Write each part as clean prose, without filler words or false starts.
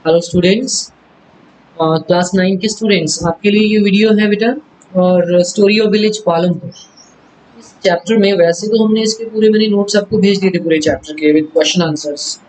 Hello students, class 9 के students, आपके लिए ये वीडियो है बेटा। और स्टोरी ऑफ विलेज पालमपुर इस चैप्टर में, वैसे तो हमने इसके पूरे मैंने नोट्स आपको भेज दिए थे पूरे चैप्टर के विद क्वेश्चन आंसर्स,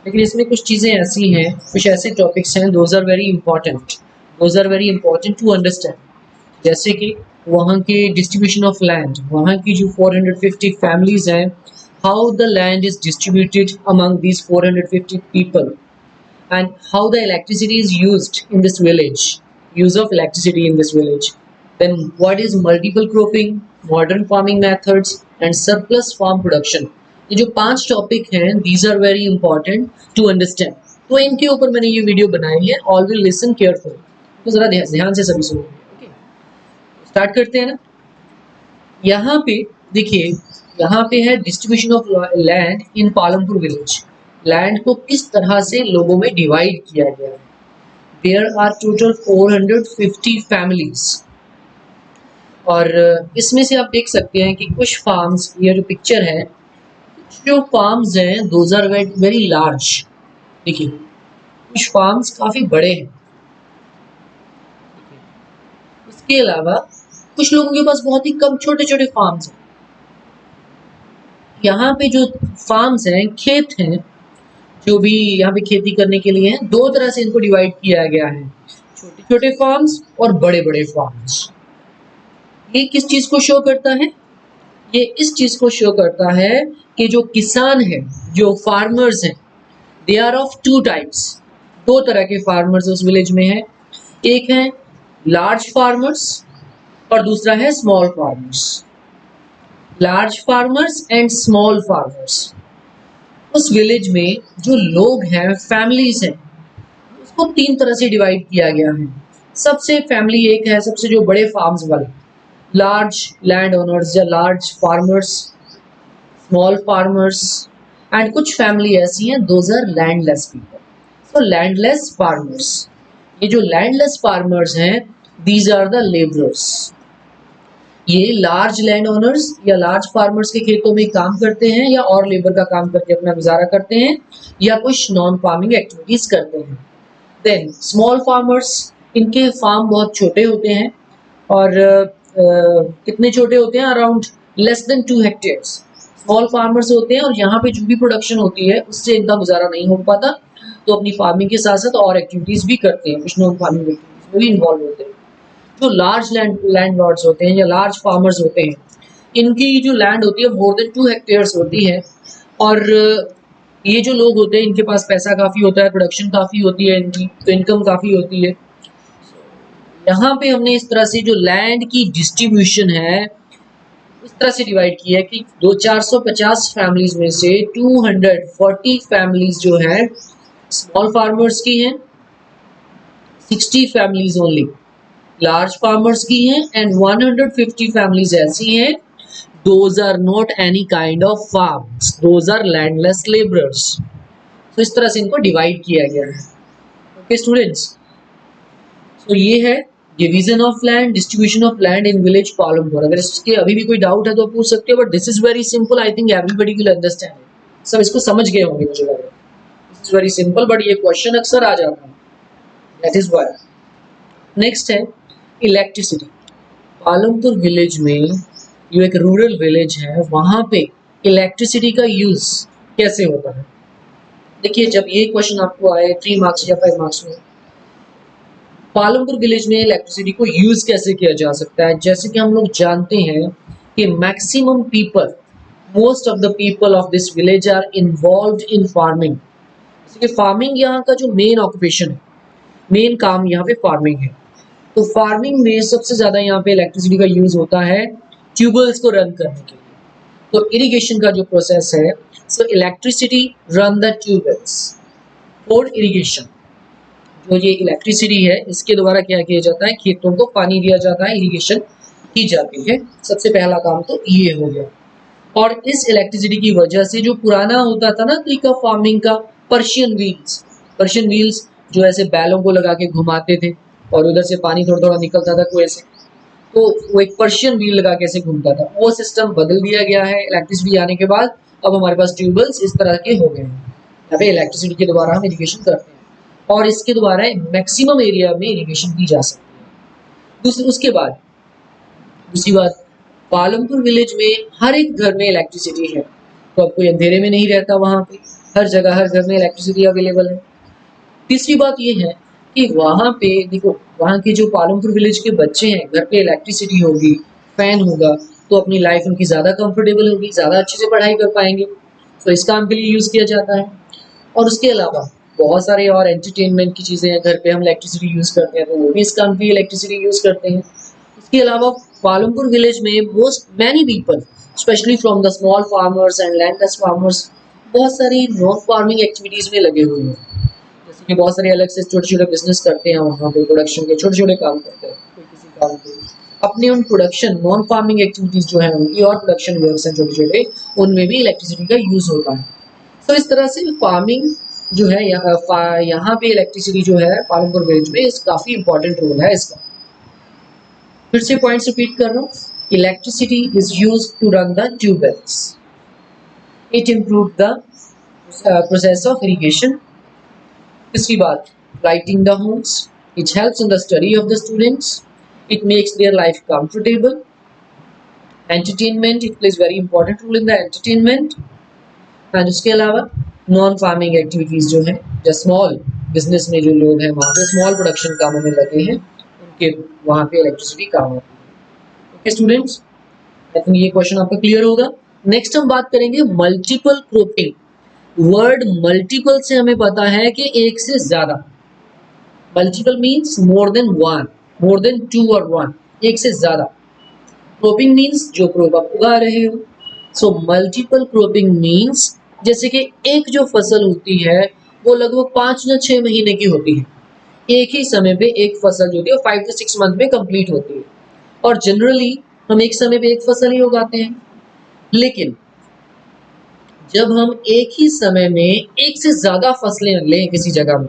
लेकिन इसमें कुछ चीज़ें ऐसी हैं, कुछ ऐसे टॉपिक्स हैं, those are very important, those are very important to understand. जैसे कि वहाँ के डिस्ट्रीब्यूशन ऑफ लैंड, वहाँ की जो 450 फैमिलीज हैं, how the land is distributed among these 450 people, and how the electricity is used in this village, use of electricity in this village. Then what is multiple cropping, modern farming methods and surplus farm production. ये जो 5 topic हैं, these are very important to understand. तो इनके ऊपर मैंने ये video बनाई है, all will listen carefully. तो जरा ध्यान से सभी सुनो। ओके, स्टार्ट करते हैं ना। यहाँ पे देखिए, यहाँ पे है distribution of land in Palampur village. Land को किस तरह से लोगों में डिवाइड किया गया है। देयर आर टोटल 450 फैमिलीज, और इसमें से आप देख सकते हैं कि कुछ फार्म्स, ये जो पिक्चर है, कुछ जो फार्म्स हैं दोज आर वेरी लार्ज। देखिए, कुछ फार्म्स काफी बड़े हैं। उसके अलावा कुछ लोगों के पास बहुत ही कम छोटे छोटे फार्म्स हैं। यहाँ पे जो फार्म्स हैं, खेत हैं, जो भी यहाँ पे खेती करने के लिए हैं, दो तरह से इनको डिवाइड किया गया है, छोटे छोटे फार्म्स और बड़े बड़े फार्म्स। ये किस चीज को शो करता है? ये इस चीज को शो करता है कि जो किसान है, जो फार्मर्स हैं, they are of two types. दो तरह के फार्मर्स उस विलेज में है। एक है लार्ज फार्मर्स और दूसरा है small farmers. Large farmers and small farmers. उस विलेज में जो लोग हैं, फैमिलीज हैं, उसको 3 तरह से डिवाइड किया गया है। सबसे फैमिली एक है, सबसे जो बड़े फार्म्स वाले, लार्ज लैंड ओनर्स या large farmers, small farmers, and कुछ फैमिली ऐसी हैं, those are landless people. So landless farmers, ये जो लैंडलेस फार्मर्स हैं, दीज आर द लेबरर्स। ये लार्ज लैंड ओनर्स या लार्ज फार्मर्स के खेतों में काम करते हैं, या और लेबर का काम करके अपना गुजारा करते हैं, या कुछ नॉन फार्मिंग एक्टिविटीज करते हैं। देन स्मॉल फार्मर्स, इनके फार्म बहुत छोटे होते हैं, और कितने छोटे होते हैं? Around less than 2 hectares small farmers होते हैं, और यहाँ पे जो भी प्रोडक्शन होती है उससे इनका गुजारा नहीं हो पाता, तो अपनी फार्मिंग के साथ साथ और एक्टिविटीज भी करते हैं, कुछ नॉन फार्मिंग एक्टिविटीज में भी इन्वॉल्व होते हैं। जो लार्ज लैंड लॉर्ड्स होते हैं या लार्ज फार्मर्स होते हैं, इनकी जो लैंड होती है मोर देन 2 हेक्टेयर्स होती है, और ये जो लोग होते हैं, इनके पास पैसा काफ़ी होता है, प्रोडक्शन काफ़ी होती है इनकी, तो इनकम काफ़ी होती है। यहाँ पे हमने इस तरह से जो लैंड की डिस्ट्रीब्यूशन है, इस तरह से डिवाइड की है कि 450 फैमिलीज में से 240 फैमिलीज जो है स्मॉल फार्मर्स की हैं, 60 फैमिलीज ओनली लार्ज फार्मर्स की हैं, एंड 150 फैमिलीज ऐसी हैं, those are not any kind of farms, those are landless labourers. तो इस तरह से इनको डिवाइड किया गया है। ओके स्टूडेंट्स, तो ये है division of land, distribution of land in village Palampur. अगर इसके अभी भी कोई डाउट है तो पूछ सकते हो, but this is very simple, I think everybody will understand it. सब इसको समझ गए होंगे मुझे लग रहा है। This is very simple, but ये क्वेश्चन अक्सर आ जाता है, दैट इज व्हाई। नेक्स्ट है इलेक्ट्रिसिटी। पालमपुर विलेज में, जो एक रूरल विलेज है, वहां पे इलेक्ट्रिसिटी का यूज कैसे होता है? देखिए, जब ये क्वेश्चन आपको आए 3 मार्क्स या 5 मार्क्स में, पालमपुर विलेज में इलेक्ट्रिसिटी को यूज कैसे किया जा सकता है? जैसे कि हम लोग जानते हैं कि maximum people, most of the people of this village are involved in farming. जैसे कि फार्मिंग यहाँ का जो मेन ऑक्यूपेशन है, मेन काम यहाँ पे फार्मिंग है। तो फार्मिंग में सबसे ज्यादा यहाँ पे इलेक्ट्रिसिटी का यूज होता है ट्यूबवेल्स को रन करने के लिए। तो इरिगेशन का जो प्रोसेस है, so electricity run the tubewells for irrigation. जो ये इलेक्ट्रिसिटी है, इसके द्वारा क्या किया जाता है? खेतों को पानी दिया जाता है, इरिगेशन की जाती है। सबसे पहला काम तो ये हो गया। और इस इलेक्ट्रिसिटी की वजह से जो पुराना होता था ना तरीका फार्मिंग का, पर्शियन व्हील्स जो ऐसे बैलों को लगा के घुमाते थे, और उधर से पानी थोड़ा थोड़ा निकलता था कुएं से, तो वो एक पर्शियन व्हील लगा के ऐसे घूमता था। वो सिस्टम बदल दिया गया है इलेक्ट्रिसिटी आने के बाद। अब हमारे पास ट्यूबवेल्स इस तरह के हो गए हैं, यहाँ पे इलेक्ट्रिसिटी के द्वारा हम इरिगेशन करते हैं। और इसके द्वारा मैक्सिमम एरिया में इरिगेशन की जा सकती है। उसके बाद दूसरी बात, पालमपुर विलेज में हर एक घर में इलेक्ट्रिसिटी है, तो अब कोई अंधेरे में नहीं रहता, वहाँ पे हर जगह हर घर में इलेक्ट्रिसिटी अवेलेबल है। तीसरी बात ये है कि वहाँ पे देखो, वहाँ के जो पालमपुर विलेज के बच्चे हैं, घर पे इलेक्ट्रिसिटी होगी, फैन होगा, तो अपनी लाइफ उनकी ज़्यादा कंफर्टेबल होगी, ज़्यादा अच्छे से पढ़ाई कर पाएंगे, तो इस काम के लिए यूज़ किया जाता है। और उसके अलावा बहुत सारे और एंटरटेनमेंट की चीज़ें हैं, घर पे हम इलेक्ट्रिसिटी यूज़ करते हैं, तो वो भी इस काम के लिए इलेक्ट्रिसिटी यूज़ करते हैं। इसके अलावा पालमपुर विलेज में most many people specially from the small farmers and landless farmers बहुत सारी नॉन फार्मिंग एक्टिविटीज़ में लगे हुए हैं। जैसे कि बहुत सारे अलग से छोटे-छोटे बिज़नेस करते हैं, वहाँ पे प्रोडक्शन के छोटे-छोटे काम करते हैं, कोई किसी काम पे। अपने उन प्रोडक्शन नॉन फार्मिंग एक्टिविटीज़ जो हैं उनकी और प्रोडक्शन वर्क्स हैं छोटे-छोटे, उनमें भी इलेक्ट्रिसिटी का यूज़ होता है। तो इस तरह से फार्मिंग जो है यहाँ पे इलेक्ट्रिसिटी जो है पालमपुर विलेज में इस काफ़ी इंपॉर्टेंट रोल है इसका। फिर से पॉइंट्स रिपीट कर रहा हूँ, electricity is used to run the tubewells. It improve the process of irrigation. तीसरी बात, lighting the homes, it helps in the study of the students, it makes their life comfortable. Entertainment, it plays very important role in the entertainment. And उसके अलावा non farming activities जो हैं, जो small business में जो लोग हैं वहाँ पे स्मॉल प्रोडक्शन कामों में लगे हैं, उनके वहाँ पे इलेक्ट्रिसिटी काम होती है। ओके स्टूडेंट्स, आई थिंक ये क्वेश्चन आपका क्लियर होगा। नेक्स्ट हम बात करेंगे मल्टीपल क्रॉपिंग। वर्ड मल्टीपल से हमें पता है कि एक से ज्यादा, multiple means more than one, more than two और वन, एक से ज्यादा। क्रॉपिंग मीन्स जो क्रॉप आप उगा रहे हो। सो मल्टीपल क्रॉपिंग मीन्स जैसे कि एक जो फसल होती है वो लगभग 5 या 6 महीने की होती है, एक ही समय पे एक फसल जो होती है 5 to 6 मंथ में कंप्लीट होती है, और जनरली हम एक समय पे एक फसल ही उगाते हैं। लेकिन जब हम एक ही समय में एक से ज्यादा फसलें लें किसी जगह में,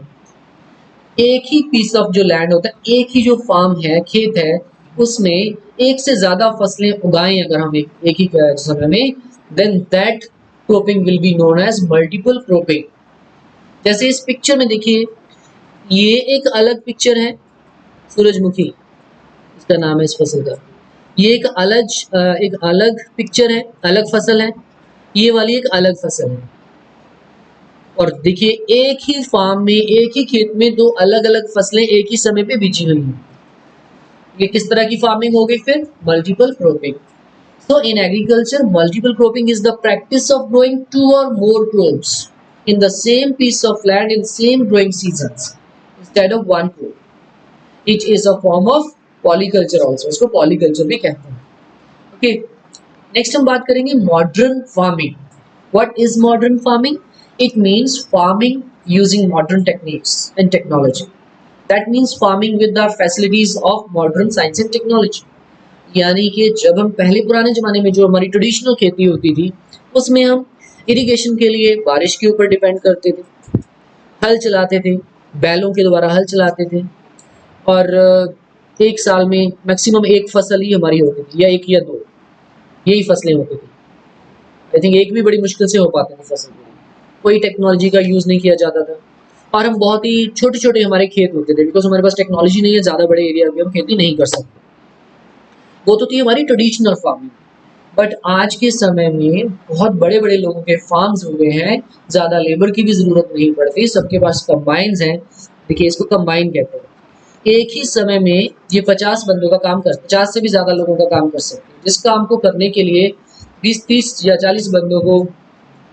एक ही पीस ऑफ जो लैंड होता है, एक ही जो फार्म है, खेत है, उसमें एक से ज्यादा फसलें उगाएं अगर हम एक ही समय में, then that cropping will be known as multiple cropping. जैसे इस पिक्चर में देखिए, ये एक अलग पिक्चर है, सूरजमुखी इसका नाम है इस फसल का। ये एक अलग पिक्चर है, अलग फसल है, ये वाली एक अलग फसल है। और देखिए एक ही फार्म में, एक ही खेत में दो अलग अलग फसलें एक ही समय पे बीजी हुई हैं। ये किस तरह की फार्मिंग हो गई फिर? Multiple cropping. So in agriculture multiple cropping is the practice of growing 2 or more crops in the same piece of land in same growing seasons instead of one crop. It is a form of polyculture also, इसको polyculture भी कहते हैं। Okay, next हम बात करेंगे modern farming. What is modern farming? It means farming using modern techniques and technology. That means farming with the facilities of modern science and technology. यानी कि जब हम पहले पुराने जमाने में जो हमारी ट्रेडिशनल खेती होती थी, उसमें हम इरिगेशन के लिए बारिश के ऊपर डिपेंड करते थे, हल चलाते थे, बैलों के द्वारा हल चलाते थे, और एक साल में मैक्सिमम एक फसल ही हमारी होती थी, या एक या दो, यही फसलें होती थी। आई थिंक एक भी बड़ी मुश्किल से हो पाती थी फसल, कोई टेक्नोलॉजी का यूज़ नहीं किया जाता था, और हम बहुत ही छोटे छोटे हमारे खेत होते थे, बिकॉज हमारे पास टेक्नोलॉजी नहीं है, ज़्यादा बड़े एरिया में हम खेती नहीं कर सकते। वो तो थी हमारी ट्रेडिशनल फार्मिंग। बट आज के समय में बहुत बड़े बड़े लोगों के फार्म्स हो गए हैं, ज़्यादा लेबर की भी ज़रूरत नहीं पड़ती, सबके पास कंबाइंस हैं। देखिए इसको कंबाइन कहते हैं। एक ही समय में ये 50 बंदों का काम कर, 50 से भी ज़्यादा लोगों का काम कर सकते हैं। जिस काम को करने के लिए 20-30 या 40 बंदों को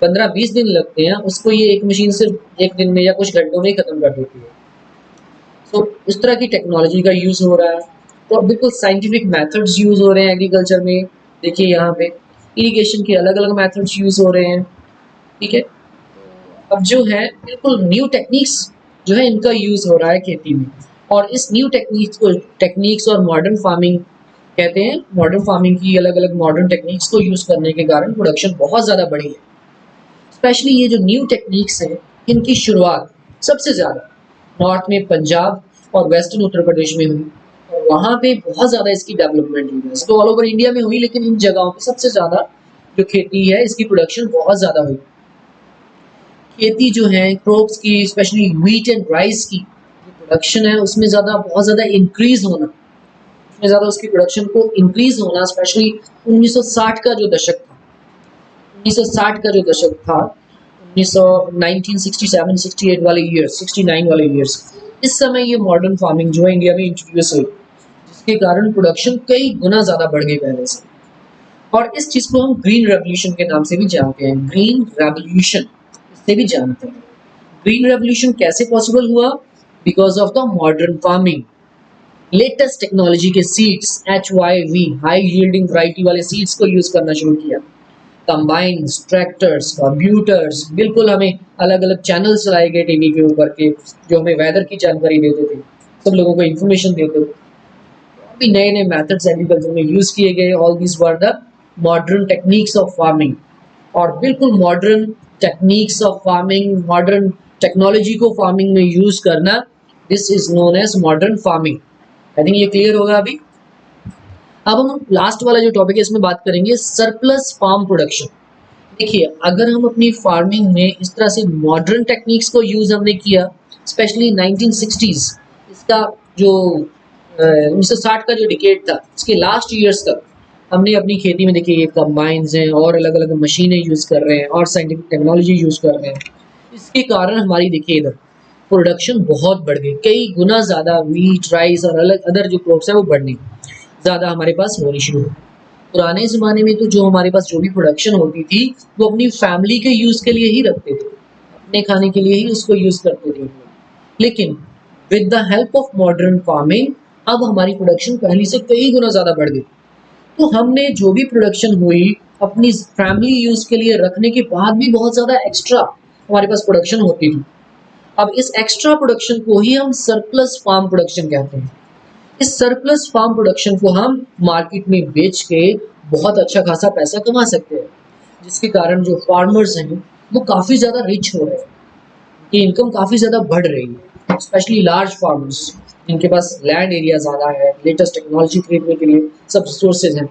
15-20 दिन लगते हैं, उसको ये एक मशीन सिर्फ एक दिन में या कुछ घंटों में ही खत्म कर देती है। तो इस तरह की टेक्नोलॉजी का यूज़ हो रहा है, तो बिल्कुल साइंटिफिक मेथड्स यूज़ हो रहे हैं एग्रीकल्चर में। देखिए यहाँ पे इरिगेशन के अलग अलग मेथड्स यूज़ हो रहे हैं, ठीक है। अब जो है बिल्कुल न्यू टेक्निक्स जो है इनका यूज़ हो रहा है खेती में, और इस न्यू टेक्निक्स और मॉडर्न फार्मिंग कहते हैं। मॉडर्न फार्मिंग की अलग अलग मॉडर्न टेक्निक्स को यूज़ करने के कारण प्रोडक्शन बहुत ज़्यादा बढ़ी है। स्पेशली ये जो न्यू टेक्निक्स हैं, इनकी शुरुआत सबसे ज़्यादा नॉर्थ में पंजाब और वेस्टर्न उत्तर प्रदेश में हुई, और वहाँ पे बहुत ज़्यादा इसकी डेवलपमेंट हुई है। तो ऑल ओवर इंडिया में हुई, लेकिन इन जगहों पे सबसे ज़्यादा जो खेती है इसकी प्रोडक्शन बहुत ज़्यादा हुई। खेती जो है क्रॉप्स की, स्पेशली व्हीट एंड राइस की जो प्रोडक्शन है उसमें बहुत ज़्यादा इंक्रीज होना, उसमें ज़्यादा उसकी प्रोडक्शन को इंक्रीज होना, स्पेशली 1960 का जो दशक था, 1960 का जो दशक था, 1967-68 वाले ईयर्स, 69 वाले ईयर्स, इस समय ये मॉडर्न फार्मिंग जो है इंडिया में इंट्रोड्यूस हुई, जिसके कारण प्रोडक्शन कई गुना ज़्यादा बढ़ गई पहले से। और इस चीज़ को हम ग्रीन रेवोल्यूशन के नाम से भी जानते हैं, ग्रीन रेवोल्यूशन इससे भी जानते हैं। ग्रीन रेवोल्यूशन कैसे पॉसिबल हुआ? Because of the modern farming, latest technology के seeds HYV high yielding variety वाले सीड्स को यूज करना शुरू किया, कंबाइंस, ट्रैक्टर्स, कंप्यूटर्स, बिल्कुल हमें अलग अलग चैनल्स चलाए गए टीवी के ऊपर के जो हमें वेदर की जानकारी देते थे, सब लोगों को इन्फॉर्मेशन देते थे। अभी नए नए मेथड्स एग्रीकल्चर में यूज किए गए, all this were the modern techniques of farming. और बिल्कुल modern techniques of farming, modern technology को फार्मिंग में यूज करना, this is known as modern farming. I think ये क्लियर होगा अभी। अब हम लास्ट वाला जो टॉपिक है इसमें बात करेंगे सरप्लस फार्म प्रोडक्शन। देखिए, अगर हम अपनी फार्मिंग में इस तरह से मॉडर्न टेक्निक्स को यूज हमने किया, स्पेशली 1960s, इसका जो 1960 का जो डिकेड था, इसके लास्ट ईयर्स तक हमने अपनी खेती में देखिए ये कंबाइंस हैं और अलग अलग मशीनें यूज कर रहे हैं और साइंटिफिक टेक्नोलॉजी यूज कर रहे हैं। इसके कारण हमारी देखिए इधर प्रोडक्शन बहुत बढ़ गई, कई गुना ज़्यादा व्हीट, राइस और अलग अदर जो क्रॉप्स है वो बढ़ने ज़्यादा हमारे पास होनी शुरू हुई। पुराने ज़माने में तो जो हमारे पास जो भी प्रोडक्शन होती थी वो अपनी फैमिली के यूज़ के लिए ही रखते थे, अपने खाने के लिए ही उसको यूज़ करते थे। लेकिन with the help of modern farming अब हमारी प्रोडक्शन पहले से कई गुना ज़्यादा बढ़ गई। तो हमने जो भी प्रोडक्शन हुई अपनी फैमिली यूज़ के लिए रखने के बाद भी बहुत ज़्यादा एक्स्ट्रा हमारे पास प्रोडक्शन होती थी। अब इस एक्स्ट्रा प्रोडक्शन को ही हम सरप्लस फार्म प्रोडक्शन कहते हैं। इस सरप्लस फार्म प्रोडक्शन को हम मार्केट में बेच के बहुत अच्छा खासा पैसा कमा सकते हैं, जिसके कारण जो फार्मर्स हैं वो काफ़ी ज़्यादा रिच हो रहे हैं, उनकी इनकम काफ़ी ज़्यादा बढ़ रही है, स्पेशली लार्ज फार्मर्स जिनके पास लैंड एरिया ज़्यादा है, लेटेस्ट टेक्नोलॉजी खरीदने के लिए सब सोर्सेज हैं,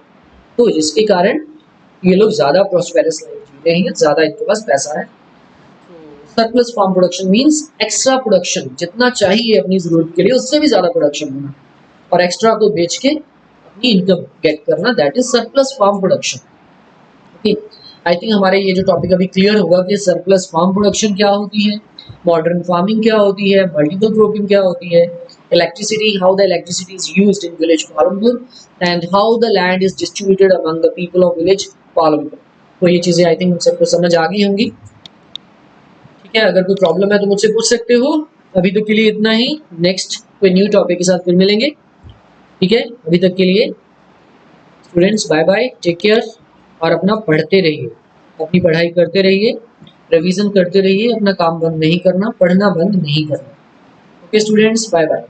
तो जिसके कारण ये लोग ज़्यादा प्रॉस्पेरस लाइफ जी रहे हैं, ज़्यादा इनके पास पैसा है। Surplus farm production means extra production, जितना चाहिए अपनी ज़रूरत के लिए उससे भी ज़्यादा प्रोडक्शन होना और एक्स्ट्रा को बेच के अपनी इनकम गेट करना, that is surplus farm production. Okay, I think हमारे ये जो टॉपिक अभी क्लियर होगा कि सरप्लस फार्म प्रोडक्शन क्या होती है, मॉडर्न फार्मिंग क्या होती है, मल्टीपल क्रॉपिंग क्या होती है, electricity, how the electricity is used in village Palampur and how the land is distributed among the people of village Palampur. तो ये चीज़ें आई थिंक सबको समझ आ गई होंगी। ठीक है, अगर कोई प्रॉब्लम है तो मुझसे पूछ सकते हो। अभी तक के लिए इतना ही, नेक्स्ट कोई न्यू टॉपिक के साथ फिर मिलेंगे। ठीक है, अभी तक के लिए students bye bye, take care और अपना पढ़ते रहिए, अपनी पढ़ाई करते रहिए, रिवीजन करते रहिए, अपना काम बंद नहीं करना, पढ़ना बंद नहीं करना। Okay students, bye bye.